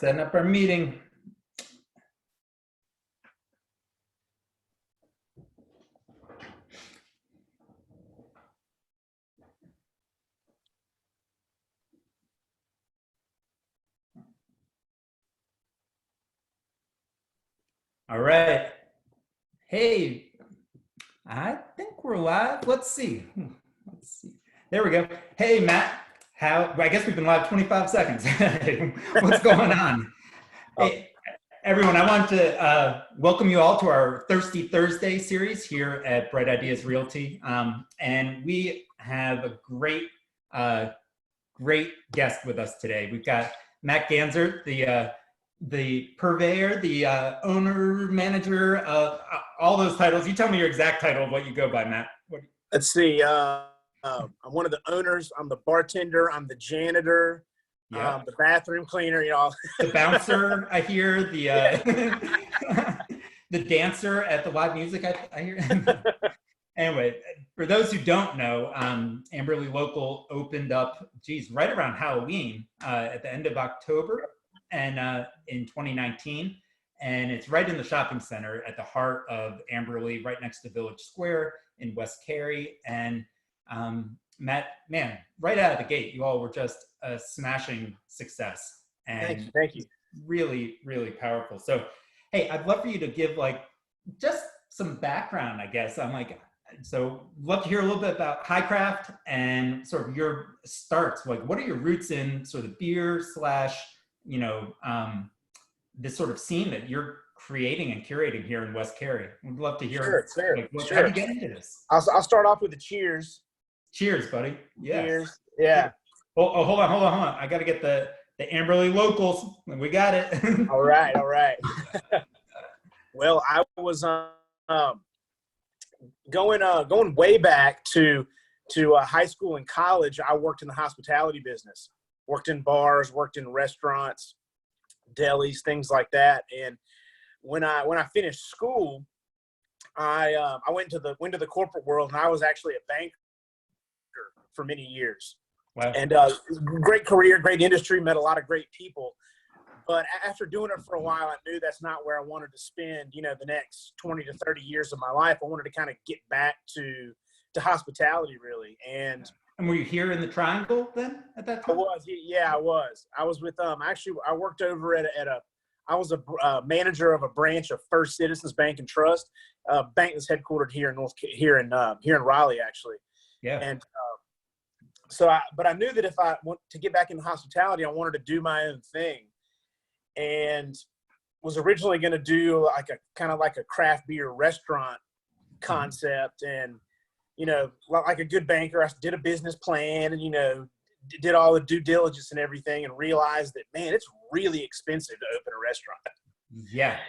Setting up our meeting. All right. Hey, I think we're live. Let's see. There we go. Hey, Matt. I guess we've been live 25 seconds. What's going on? Hey, everyone, I want to welcome you all to our Thirsty Thursday series here at Bright Ideas Realty. And we have a great guest with us today. We've got Matt Ganzert, the purveyor, the owner, manager, all those titles. You tell me your exact title of what you go by, Matt. Let's see. I'm one of the owners. I'm the bartender. I'm the janitor. Yeah. The bathroom cleaner. You know, the bouncer. I hear the dancer at the live music. I hear. Anyway, for those who don't know, Amberley Local opened up, right around Halloween at the end of October. And in 2019, and it's right in the shopping center at the heart of Amberley, right next to Village Square in West Cary. And Matt, man, right out of the gate, you all were just a smashing success. And thank you. Really, really powerful. So, hey, I'd love for you to give just some background, I guess. So love to hear a little bit about Highcraft and sort of your starts. What are your roots in sort of beer / this sort of scene that you're creating and curating here in West Cary? We'd love to hear. Sure. How do you get into this? I'll start off with a cheers. Cheers, buddy. Yeah. Cheers. Yeah. Oh, hold on. I got to get the Amberley locals. We got it. All right. Well, I was going way back to high school and college. I worked in the hospitality business. Worked in bars, worked in restaurants, delis, things like that. And when I finished school, I went to the corporate world, and I was actually a banker for many years. Wow. And great career, great industry, met a lot of great people. But after doing it for a while, I knew that's not where I wanted to spend, the next 20 to 30 years of my life. I wanted to kind of get back to hospitality, really. And were you here in the Triangle then at that time? I was. Yeah, I was. I was with actually I worked over I was a manager of a branch of First Citizens Bank and Trust, bank that's headquartered here in Raleigh, actually. Yeah. And but I knew that if I want to get back into hospitality, I wanted to do my own thing, and was originally going to do kind of like a craft beer restaurant concept. And like a good banker, I did a business plan and, did all the due diligence and everything, and realized that, man, it's really expensive to open a restaurant. Yeah.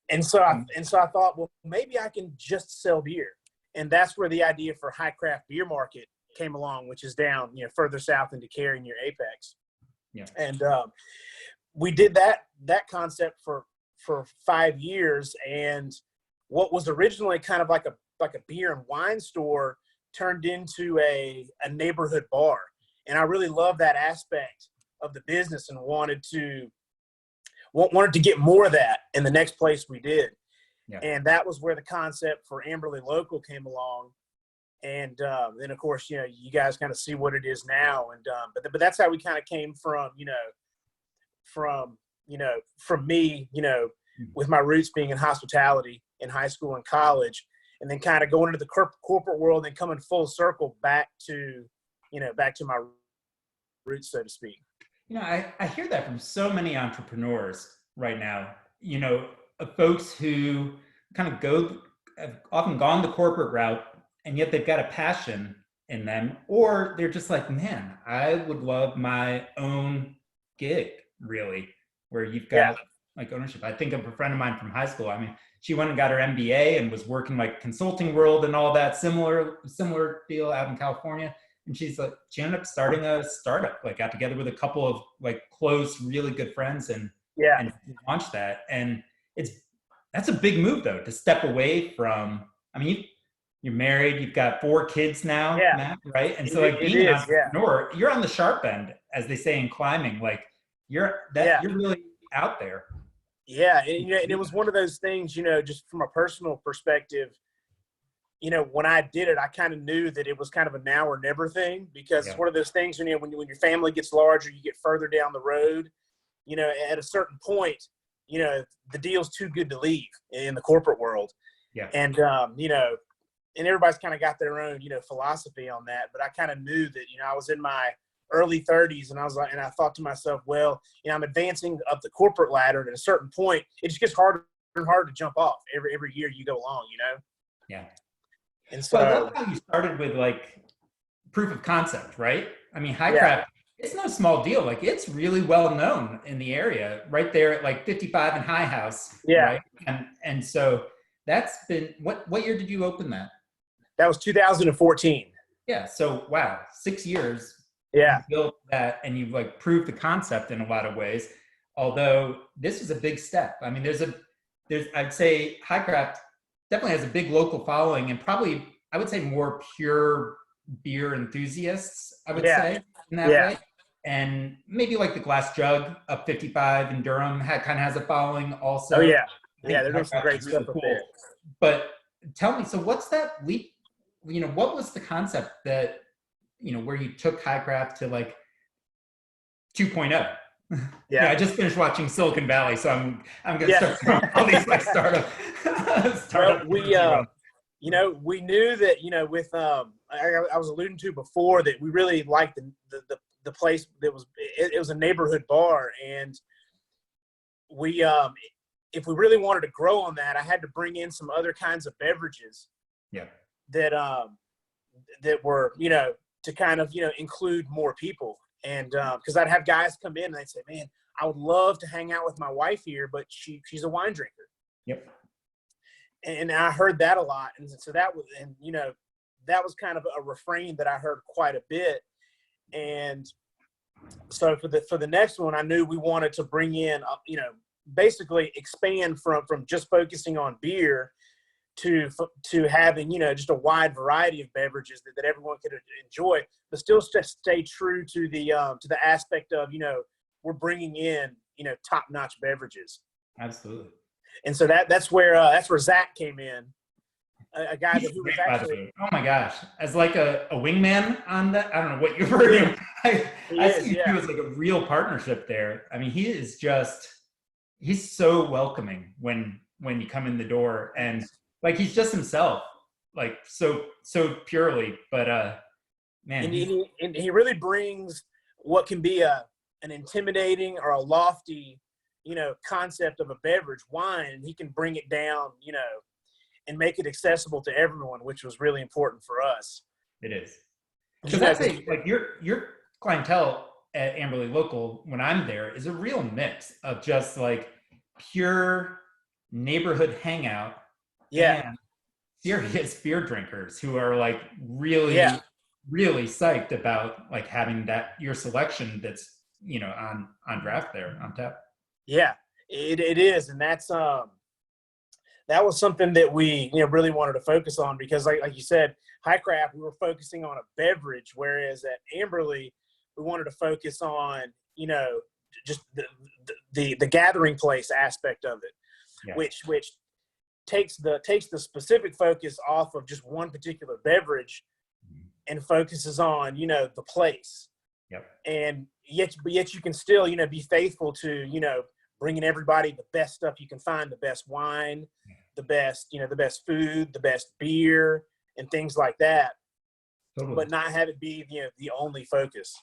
And so I thought, well, maybe I can just sell beer. And that's where the idea for Highcraft Beer Market came along, which is down, further south into Cary near Apex. Yeah. And we did that concept for 5 years. And what was originally kind of like a beer and wine store turned into a neighborhood bar. And I really love that aspect of the business and wanted to get more of that in the next place we did. Yeah. And that was where the concept for Amberley Local came along. And then of course, you guys kind of see what it is now. And but that's how we kind of came from me, with my roots being in hospitality in high school and college, and then kind of going into the corporate world and coming full circle back to my roots, so to speak. I hear that from so many entrepreneurs right now, folks who kind of have often gone the corporate route, and yet they've got a passion in them, or they're just like, man, I would love my own gig, really, where you've got ownership. I think of a friend of mine from high school. I mean, she went and got her MBA and was working consulting world and all that similar deal out in California. And she ended up starting a startup, got together with a couple of close, really good friends and launched that. And that's a big move though, to step away from, you're married, you've got 4 kids now, Matt, right? And so being an entrepreneur, you're on the sharp end, as they say in climbing, you're really out there. Yeah, and it was one of those things, just from a personal perspective, when I did it, I kind of knew that it was kind of a now or never thing, because it's one of those things when your family gets larger, you get further down the road, at a certain point, the deal's too good to leave in the corporate world. Yeah. And, and everybody's kind of got their own, philosophy on that. But I kind of knew that, I was in my early 30s, and I thought to myself, well, I'm advancing up the corporate ladder, and at a certain point, it just gets harder and harder to jump off every year you go along, Yeah. And so, well, I love how you started with like proof of concept, right? I mean, Highcraft, it's no small deal. Like, it's really well known in the area, right there at like 55 and High House, right? And so that's been what year did you open that? That was 2014. Yeah. So wow, 6 years. Yeah. You built that, and you've like proved the concept in a lot of ways. Although this is a big step. I mean, I'd say Highcraft definitely has a big local following, and probably I would say more pure beer enthusiasts, I would say, in that way. And maybe like the Glass Jug up 55 in Durham kind of has a following also. Oh yeah. Yeah, they're doing some great stuff up there. But tell me, so what's that leap? What was the concept that, where you took Highcraft to like 2.0? Yeah, I just finished watching Silicon Valley, so I'm gonna start throwing all these like startup. Well, we knew that with I was alluding to before that we really liked the place that it was a neighborhood bar, and we if we really wanted to grow on that, I had to bring in some other kinds of beverages. Yeah. That were to kind of include more people. And because I'd have guys come in and they'd say, man, I would love to hang out with my wife here, but she's a wine drinker. Yep. And I heard that a lot. And so that was kind of a refrain that I heard quite a bit. And so for the next one, I knew we wanted to bring in, basically expand from just focusing on beer to having, just a wide variety of beverages that everyone could enjoy, but still stay true to the aspect of, we're bringing in, top-notch beverages. Absolutely. And so that's where Zach came in, a guy who was actually, oh my gosh, as like a wingman on that. I don't know what you've heard him. I see he was like a real partnership there. I mean, he's so welcoming when you come in the door, and like he's just himself, like so purely. But man, and he really brings what can be an intimidating or a lofty, concept of a beverage, wine, and he can bring it down, and make it accessible to everyone, which was really important for us. It is. Because that's like your clientele at Amberley Local, when I'm there, is a real mix of just like pure neighborhood hangout. Yeah. And serious beer drinkers who are like really psyched about like having your selection that's on draft there on tap. Yeah, it is. And that's that was something that we really wanted to focus on, because like you said, Highcraft, we were focusing on a beverage, whereas at Amberley we wanted to focus on just the gathering place aspect of it, which takes the specific focus off of just one particular beverage and focuses on the place. Yep. And yet you can still be faithful to bringing everybody the best stuff you can find, the best wine, the best food, the best beer, and things like that. Totally. But not have it be the only focus.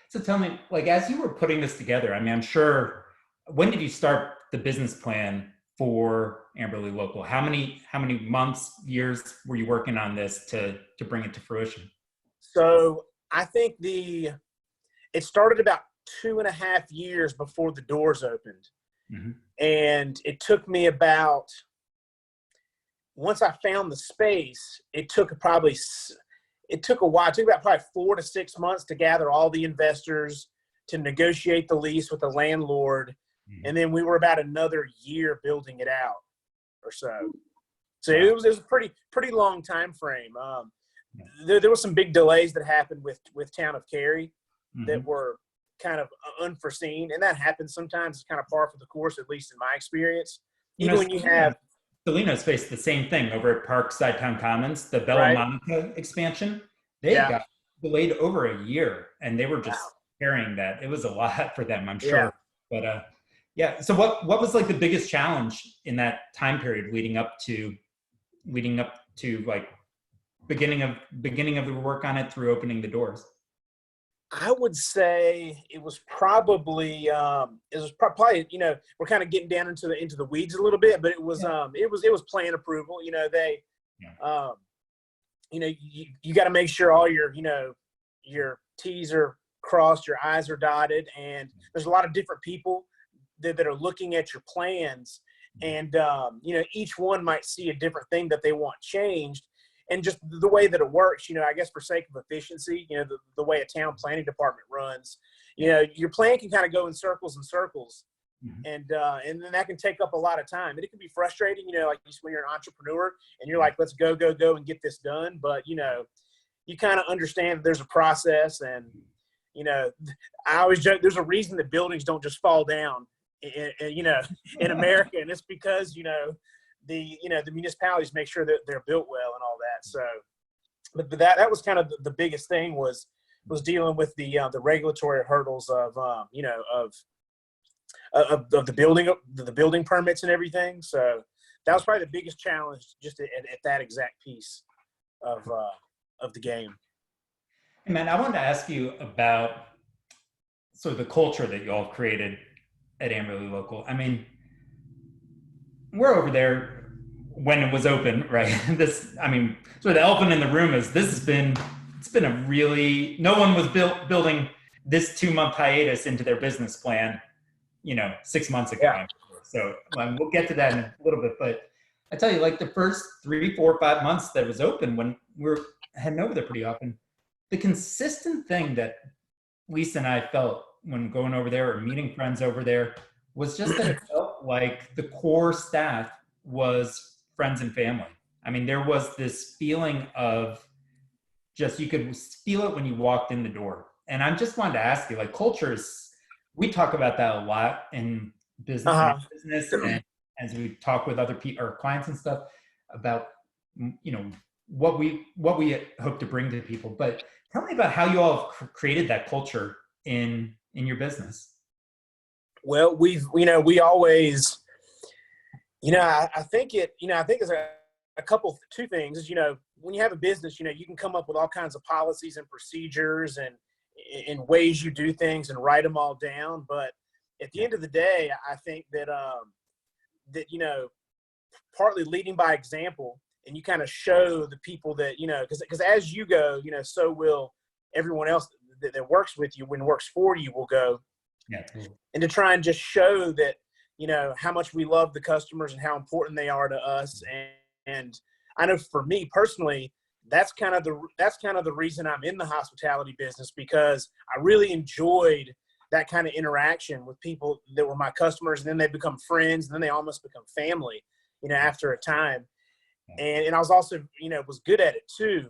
So tell me, like, as you were putting this together, I mean, I'm sure, when did you start the business plan for Amberley Local? How many months, years were you working on this to bring it to fruition? So I think it started about 2.5 years before the doors opened. Mm-hmm. And it took me once I found the space, it took a while. It took about probably 4 to 6 months to gather all the investors, to negotiate the lease with the landlord. Mm-hmm. And then we were about another year building it out or so. So it was a pretty long time frame. There were some big delays that happened with town of Cary, mm-hmm. that were kind of unforeseen, and that happens sometimes. It's kind of par for the course, at least in my experience. You know, Even when you have Salinas faced the same thing over at Parkside Town Commons, the Bella right, Monica expansion. They yeah, got delayed over a year, and they were wow, just carrying that. It was a lot for them, I'm yeah. sure. But yeah. So what was like the biggest challenge in that time period leading up to like beginning of the work on it through opening the doors? I would say it was probably probably, we're kind of getting down into the weeds a little bit, but Yeah. it was plan approval. They Yeah. um, you got to make sure all your T's are crossed, your I's are dotted, and there's a lot of different people that are looking at your plans, and each one might see a different thing that they want changed. And just the way that it works, I guess for sake of efficiency, the way a town planning department runs, your plan can kind of go in circles and circles, Mhm. and then that can take up a lot of time, and it can be frustrating, like when you're an entrepreneur and you're like, let's go and get this done, but you kind of understand that there's a process, and I always joke there's a reason that buildings don't just fall down in America, and it's because the municipalities make sure that they're built well and all that. So, but that was kind of the biggest thing was dealing with the regulatory hurdles of the building permits and everything. So that was probably the biggest challenge, just at that exact piece of the game. Hey, man, I wanted to ask you about sort of the culture that you all created at Amberley Local. I mean, we're over there when it was open, right? I mean, sort of the elephant in the room is it's been a really, no one was building this 2-month hiatus into their business plan, 6 months ago. Yeah. So we'll get to that in a little bit, but I tell you, like the first 3, 4, 5 months that it was open, when we were heading over there pretty often, the consistent thing that Lisa and I felt when going over there or meeting friends over there was just that it felt like the core staff was friends and family. I mean, there was this feeling of just, you could feel it when you walked in the door. And I just wanted to ask you, like, cultures, we talk about that a lot in Uh-huh. business, and as we talk with other people or clients and stuff about, what we hope to bring to people. But tell me about how you all have created that culture in your business. Well, we always, I think it's a couple, two things is, when you have a business, you can come up with all kinds of policies and procedures and in ways you do things and write them all down. But at the end of the day, I think that, partly leading by example, and you kind of show the people that, because as you go, so will everyone else that works with you, when works for you, will go. Yeah, totally. And to try and just show that, how much we love the customers and how important they are to us. And I know for me personally, that's kind of the reason I'm in the hospitality business, because I really enjoyed that kind of interaction with people that were my customers, and then they become friends, and then they almost become family, after a time. And I was also, was good at it too.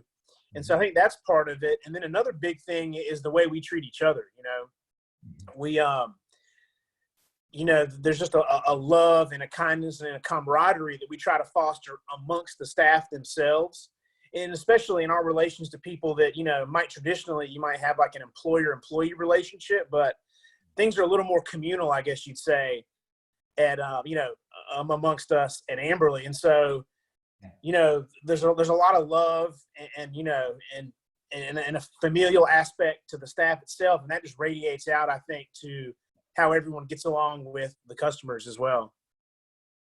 And so I think that's part of it. And then another big thing is the way we treat each other. We, there's just a love and a kindness and a camaraderie that we try to foster amongst the staff themselves. And especially in our relations to people that, you might have like an employer-employee relationship, but things are a little more communal, I guess you'd say, at, amongst us at Amberley. And so, there's a lot of love and a familial aspect to the staff itself. And that just radiates out, I think, to how everyone gets along with the customers as well.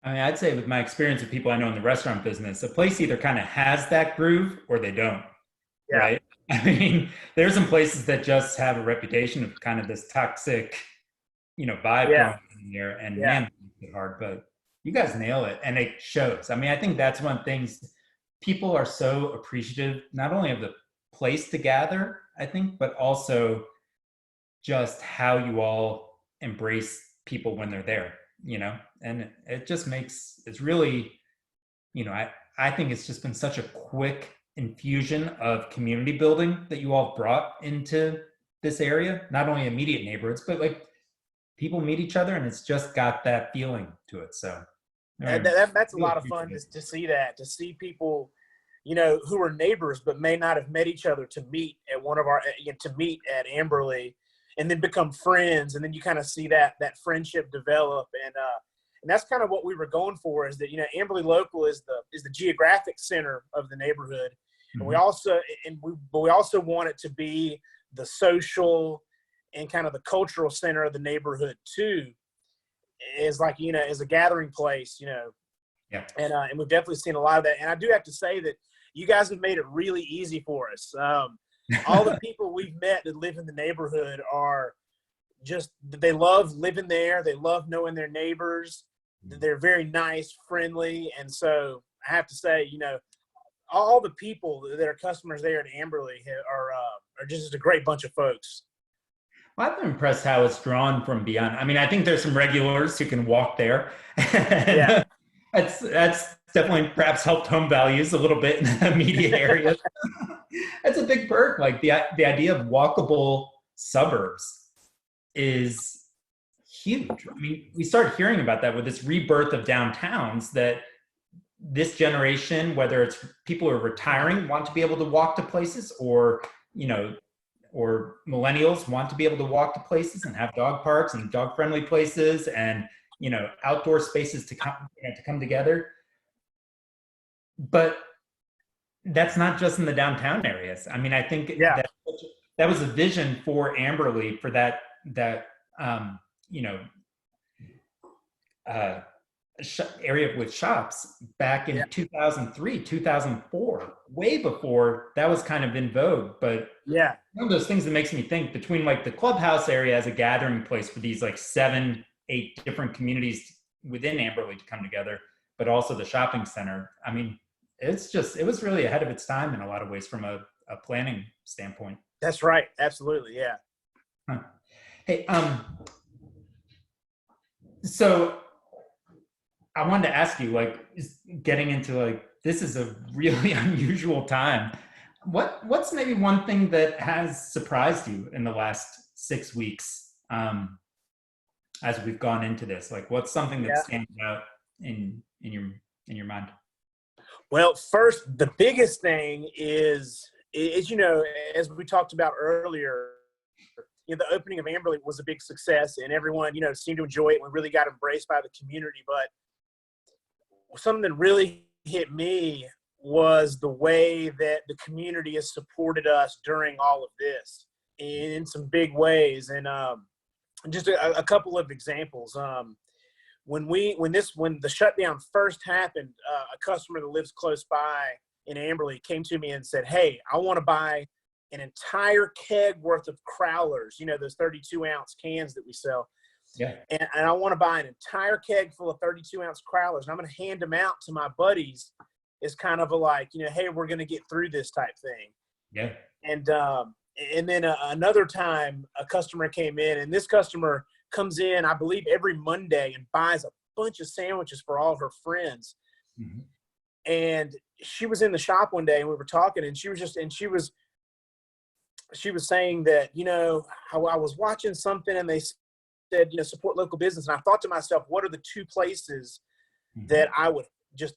I mean, I'd say with my experience with people I know in the restaurant business, a place either kind of has that groove or they don't, Yeah. right? I mean, there's some places that just have a reputation of kind of this toxic, vibe Yeah. going in there, and Yeah. man, it's hard, but you guys nail it, and it shows. I mean, I think that's one of the things people are so appreciative, not only of the place to gather, I think, but also just how you all embrace people when they're there, and it just makes, it's really, I think it's just been such a quick infusion of community building that you all brought into this area, not only immediate neighborhoods, but like people meet each other, and it's just got that feeling to it. So That's a really lot of appreciate fun it. to see that, to see people, who are neighbors but may not have met each other, to meet at to meet at Amberley, and then become friends, and then you kind of see that friendship develop, and that's kind of what we were going for. Is that Amberley Local is the geographic center of the neighborhood, and we Mhm. also but we also want it to be the social and kind of the cultural center of the neighborhood too, is like as a gathering place, Yeah. and we've definitely seen a lot of that. And I do have to say that you guys have made it really easy for us. All the people we've met that live in the neighborhood are just, they love living there. They love knowing their neighbors. They're very nice, friendly. And so I have to say, all the people that are customers there at Amberley are just a great bunch of folks. Well, I've been impressed how it's drawn from beyond. I mean, I think there's some regulars who can walk there. Yeah. And that's definitely perhaps helped home values a little bit in the immediate area. That's a big perk. Like the idea of walkable suburbs is huge. I mean, we started hearing about that with this rebirth of downtowns, that this generation, whether it's people who are retiring, want to be able to walk to places, or, or millennials want to be able to walk to places and have dog parks and dog friendly places and, outdoor spaces to come together. But that's not just in the downtown areas. I mean, I think Yeah. that was a vision for Amberley, for that um, you know uh, area with shops back Yeah. in 2003, 2004, way before that was kind of in vogue. But Yeah. one of those things that makes me think, between like the clubhouse area as a gathering place for these like 7, 8 different communities within Amberley to come together, but also the shopping center. I mean, it was really ahead of its time in a lot of ways from a planning standpoint. That's right. Absolutely. Yeah. Huh. Hey, so I wanted to ask you, like, getting into like, this is a really unusual time. What's maybe one thing that has surprised you in the last 6 weeks, as we've gone into this? Like, what's something that Yeah. stands out in your mind? Well, first, the biggest thing is, as we talked about earlier, the opening of Amberley was a big success, and everyone, seemed to enjoy it. We really got embraced by the community. But something that really hit me was the way that the community has supported us during all of this in some big ways. And just a couple of examples. When the shutdown first happened, a customer that lives close by in Amberley came to me and said, "Hey, I want to buy an entire keg worth of Crowlers, those 32-ounce cans that we sell. Yeah. And I want to buy an entire keg full of 32-ounce Crowlers, and I'm going to hand them out to my buddies as kind of a, like, hey, we're going to get through this type thing." Yeah. And then another time, a customer came in, and this customer comes in, I believe, every Monday and buys a bunch of sandwiches for all of her friends. Mm-hmm. And she was in the shop one day, and we were talking, and she was saying that, how I was watching something, and they said, support local business. And I thought to myself, what are the two places Mm-hmm. that I would just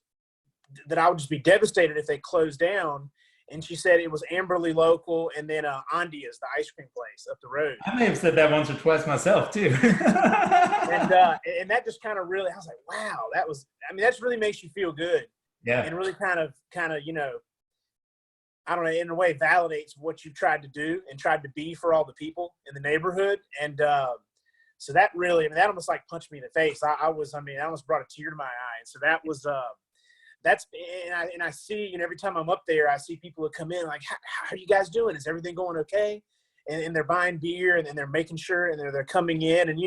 be devastated if they closed down? And she said it was Amberley Local, and then Andia's, the ice cream place up the road. I may have said that once or twice myself too. And that just kind of really, I was like, wow, that really makes you feel good. Yeah. And really kind of, I don't know, in a way validates what you've tried to do and tried to be for all the people in the neighborhood. And so that really, that almost like punched me in the face. I almost brought a tear to my eye. And so that was, and I see, every time I'm up there, I see people that come in like, how are you guys doing? Is everything going okay? And they're buying beer, and they're making sure, and they're coming in, and,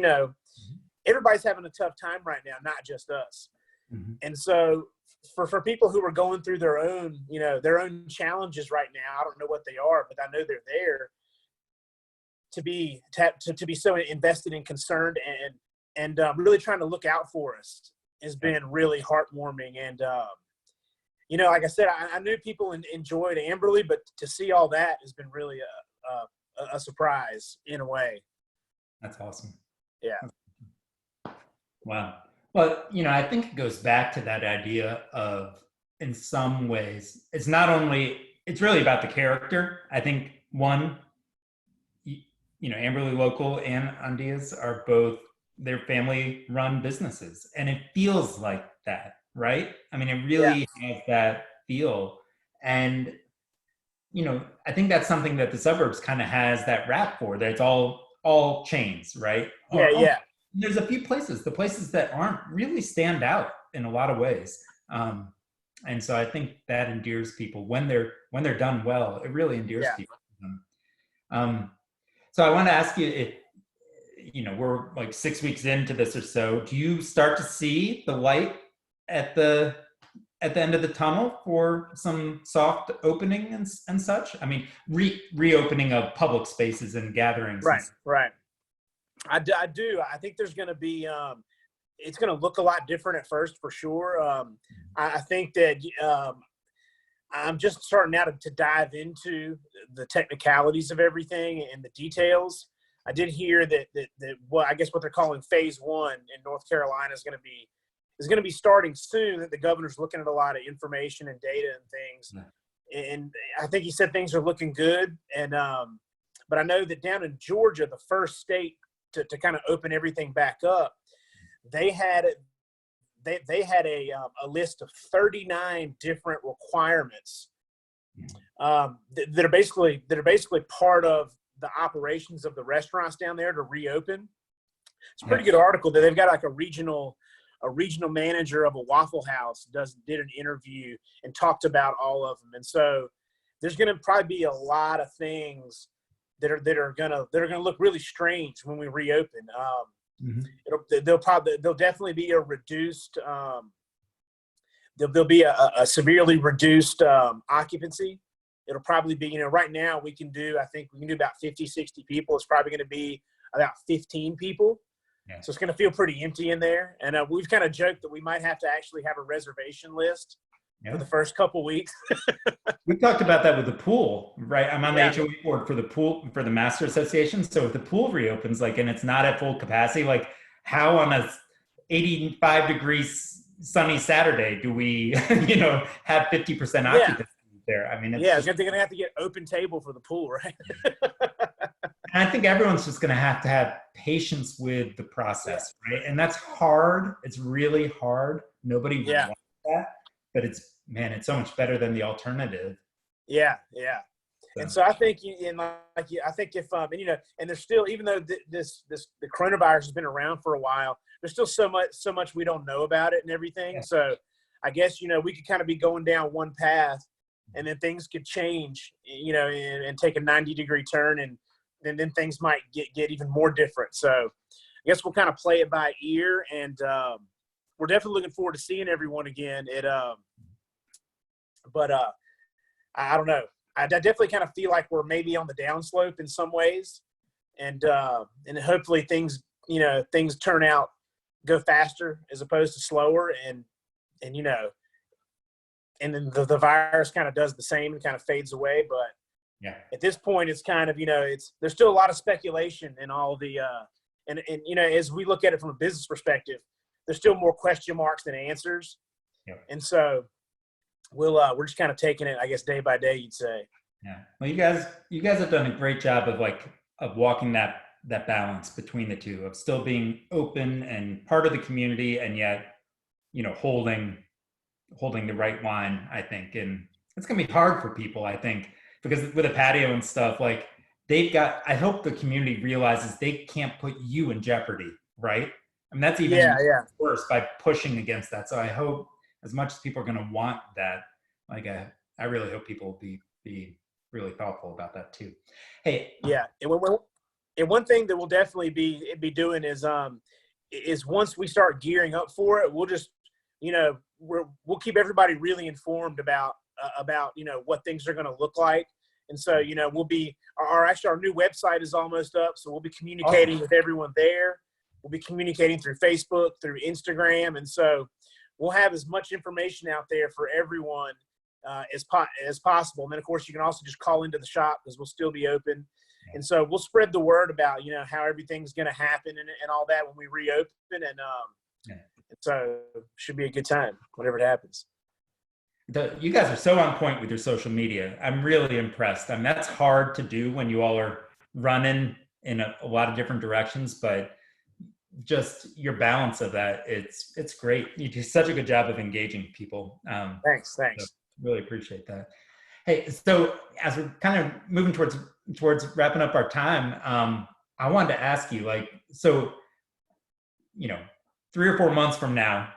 everybody's having a tough time right now, not just us. Mm-hmm. And so for people who are going through their own challenges right now, I don't know what they are, but I know they're there, to be so invested and concerned and really trying to look out for us has been really heartwarming. And, like I said, I knew people enjoyed Amberley, but to see all that has been really a surprise in a way. That's awesome. Yeah. Wow. Well, I think it goes back to that idea of, in some ways, it's really about the character. I think one, Amberley Local and Andia's are both, their family run businesses, and it feels like that, right? I mean, it Yeah. really has that feel. And, I think that's something that the suburbs kind of has that rap for, that it's all chains, right? Yeah. Yeah. There's a few places, the places that aren't, really stand out in a lot of ways. And so I think that endears people when they're done well. It really endears Yeah. people. So I want to ask you, if we're like 6 weeks into this or so, do you start to see the light at the end of the tunnel for some soft opening and such? I mean, reopening of public spaces and gatherings. Right. Right. I do. I think there's going to be, it's going to look a lot different at first, for sure. I think that I'm just starting now to dive into the technicalities of everything and the details. I did hear that well, I guess what they're calling phase 1 in North Carolina is going to be starting soon. That the governor's looking at a lot of information and data and things, and I think he said things are looking good. And but I know that down in Georgia, the first state to kind of open everything back up, they had a list of 39 different requirements that are basically part of the operations of the restaurants down there to reopen. It's a pretty good article that they've got, like a regional manager of a Waffle House did an interview and talked about all of them. And so there's going to probably be a lot of things that are gonna look really strange when we reopen. There'll definitely be a reduced there'll be a severely reduced occupancy. It'll probably be, right now I think we can do about 50, 60 people. It's probably going to be about 15 people. Yeah. So it's going to feel pretty empty in there. And we've kind of joked that we might have to actually have a reservation list for the first couple weeks. We talked about that with the pool, right? I'm on the HOA board for the pool, for the Master Association. So if the pool reopens, and it's not at full capacity, how on a 85 degrees sunny Saturday do we, have 50% occupancy there? I mean, they're going to have to get open table for the pool, right? And I think everyone's just going to have patience with the process, right? And that's hard. It's really hard. Nobody wants that, but it's so much better than the alternative. Yeah. So. And so I think, I think if, and there's still, even though the coronavirus has been around for a while, there's still so much we don't know about it and everything. Yeah. So I guess, we could kind of be going down one path, and then things could change, and take a 90-degree turn, and then things might get even more different. So I guess we'll kind of play it by ear, and we're definitely looking forward to seeing everyone again. But I don't know. I definitely kind of feel like we're maybe on the downslope in some ways, and hopefully things go faster as opposed to slower, and then the virus kind of does the same and kind of fades away. But at this point, it's kind of there's still a lot of speculation and all the and as we look at it from a business perspective, there's still more question marks than answers, and so. We're just kind of taking it, I guess, day by day, you'd say. Yeah. Well, you guys have done a great job of walking that balance between the two, of still being open and part of the community, and yet, holding the right line, I think. And it's going to be hard for people, I think, because with a patio and stuff, I hope the community realizes they can't put you in jeopardy, right? I mean, that's even worse by pushing against that. So I hope, as much as people are going to want that, I really hope people will be really thoughtful about that too. Hey, and one thing that we'll definitely be doing is once we start gearing up for it, we'll just we'll keep everybody really informed about what things are going to look like, and so we'll be our new website is almost up, so we'll be communicating with everyone there. We'll be communicating through Facebook, through Instagram, and so. We'll have as much information out there for everyone as possible. And then, of course, you can also just call into the shop because we'll still be open. And so we'll spread the word about, how everything's going to happen and all that when we reopen. Yeah. So should be a good time, whatever it happens. You guys are so on point with your social media. I'm really impressed. I mean, that's hard to do when you all are running in a lot of different directions, but just your balance of that, it's great. You do such a good job of engaging people. Thanks. So really appreciate that. Hey, so as we're kind of moving towards wrapping up our time, I wanted to ask you, like, so 3 or 4 months from now,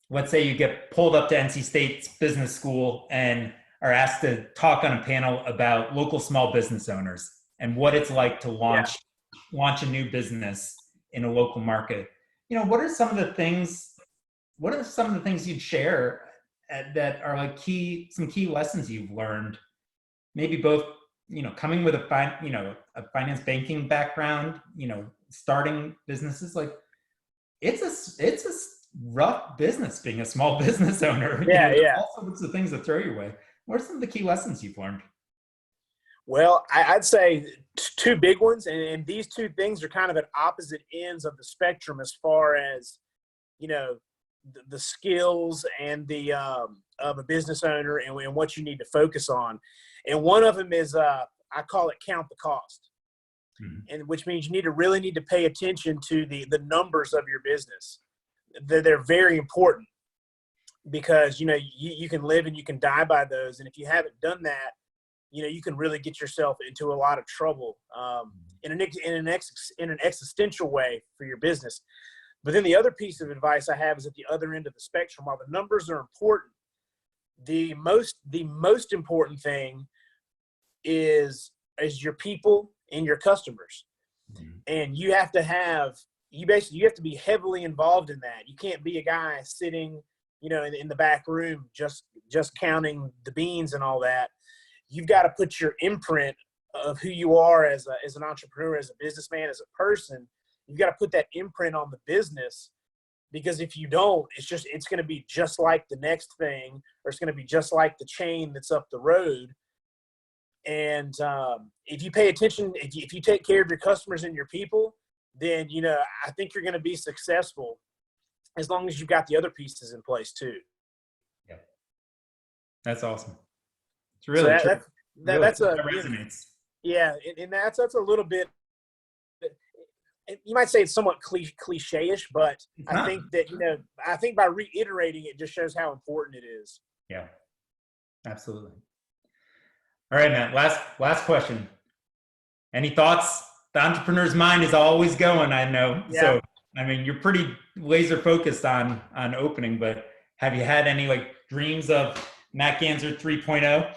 let's say you get pulled up to NC State's business school and are asked to talk on a panel about local small business owners and what it's like to launch a new business in a local market. What are some of the things you'd share that are like some key lessons you've learned, maybe both, coming with a finance banking background, starting businesses? Like it's a rough business being a small business owner. All sorts of things that throw your way. What are some of the key lessons you've learned? Well, I'd say two big ones, and these two things are kind of at opposite ends of the spectrum as far as, the skills and the of a business owner and what you need to focus on. And one of them is I call it count the cost, and which means you really need to pay attention to the numbers of your business. They're very important because you can live and you can die by those, and if you haven't done that, you can really get yourself into a lot of trouble in an existential way for your business. But then the other piece of advice I have is at the other end of the spectrum. While the numbers are important, the most important thing is your people and your customers. And you have to be heavily involved in that. You can't be a guy sitting, in the back room just counting the beans and all that. You've got to put your imprint of who you are as an entrepreneur, as a businessman, as a person. You've got to put that imprint on the business, because if you don't, it's going to be just like the next thing, or it's going to be just like the chain that's up the road. And if you pay attention, if you take care of your customers and your people, then, I think you're going to be successful as long as you've got the other pieces in place too. Yeah. That's awesome. It's really so that resonates. Yeah. And that's a little bit, you might say it's somewhat cliche-ish, but I think that, I think by reiterating it just shows how important it is. Yeah, absolutely. All right, Matt, last question. Any thoughts? The entrepreneur's mind is always going, I know. Yeah. So, I mean, you're pretty laser focused on opening, but have you had any dreams of Matt Ganzert 3.0?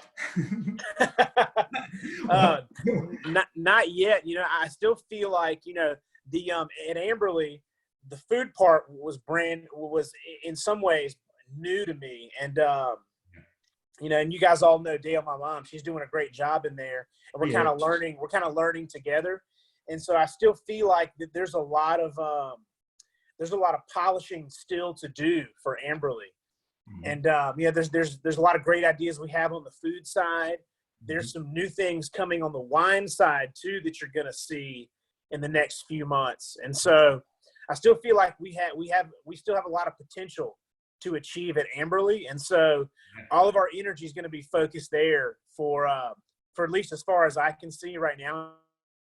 Not yet. I still feel like, the at Amberley, the food part was in some ways new to me. And and you guys all know Dale, my mom, she's doing a great job in there, and we're kind of learning together. And so I still feel like that there's a lot of polishing still to do for Amberley. And there's a lot of great ideas we have on the food side. There's some new things coming on the wine side too that you're going to see in the next few months. And so I still feel like we still have a lot of potential to achieve at Amberley. And so all of our energy is going to be focused there for at least as far as I can see right now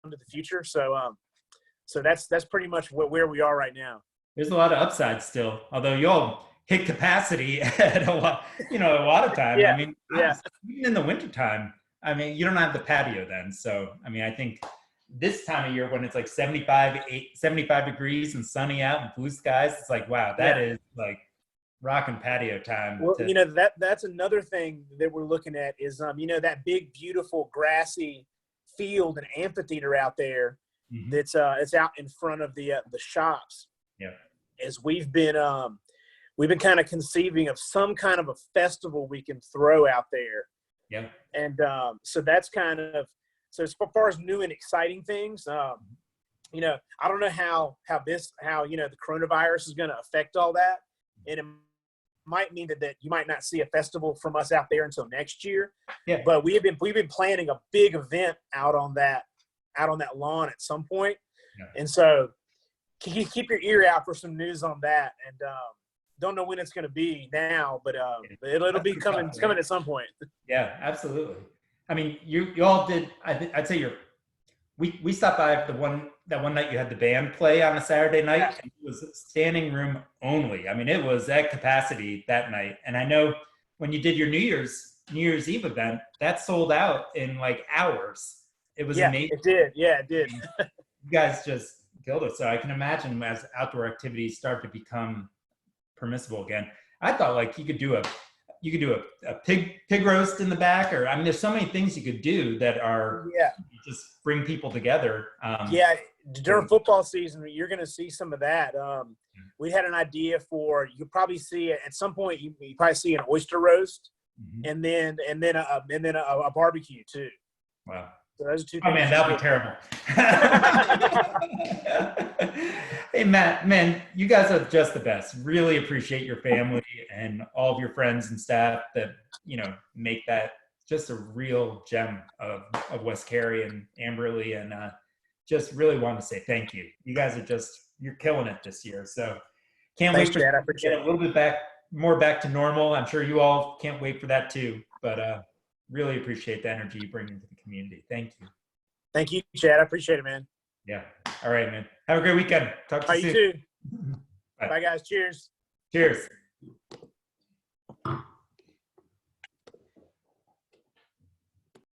into the future. So that's pretty much where we are right now. There's a lot of upside still, although y'all hit capacity at a lot of time. Yeah. I mean, even in the wintertime, I mean, you don't have the patio then. So, I mean, I think this time of year when it's like 75 degrees and sunny out and blue skies, it's like, wow, that is like rocking patio time. Well, that's another thing that we're looking at is, that big, beautiful grassy field and amphitheater out there that's it's out in front of the shops. Yeah. As we've been kind of conceiving of some kind of a festival we can throw out there. Yeah. And so that's so as far as new and exciting things, I don't know how the coronavirus is going to affect all that. And it might mean that you might not see a festival from us out there until next year. Yeah. But we've been planning a big event out on that out on that lawn at some point. Yeah. And so keep your ear out for some news on that. And don't know when it's going to be now, but it'll be coming. It's coming at some point. Yeah, absolutely. I mean, you all did. I'd say we stopped by that one night you had the band play on a Saturday night. Yeah. And it was standing room only. I mean, it was at capacity that night. And I know when you did your New Year's Eve event, that sold out in like hours. It was amazing. It did. Yeah, it did. You guys just killed it. So I can imagine as outdoor activities start to become permissible again. I thought like you could do a pig roast in the back, or I mean, there's so many things you could do that are just bring people together. During football season, you're going to see some of that. We had an idea for, you could probably see at some point, you probably see an oyster roast, and then a barbecue too. Wow. So those are two things. Oh man, that'll be terrible. Hey Matt, man, you guys are just the best. Really appreciate your family and all of your friends and staff that, make that just a real gem of West Cary and Amberley, and just really want to say thank you. You guys are you're killing it this year. So can't wait for Chad, to get a little bit more back to normal. I'm sure you all can't wait for that too, but really appreciate the energy you bring into the community. Thank you. Thank you, Chad. I appreciate it, man. Yeah. All right, man. Have a great weekend. Talk to you soon. You too. Bye, guys. Cheers. Cheers.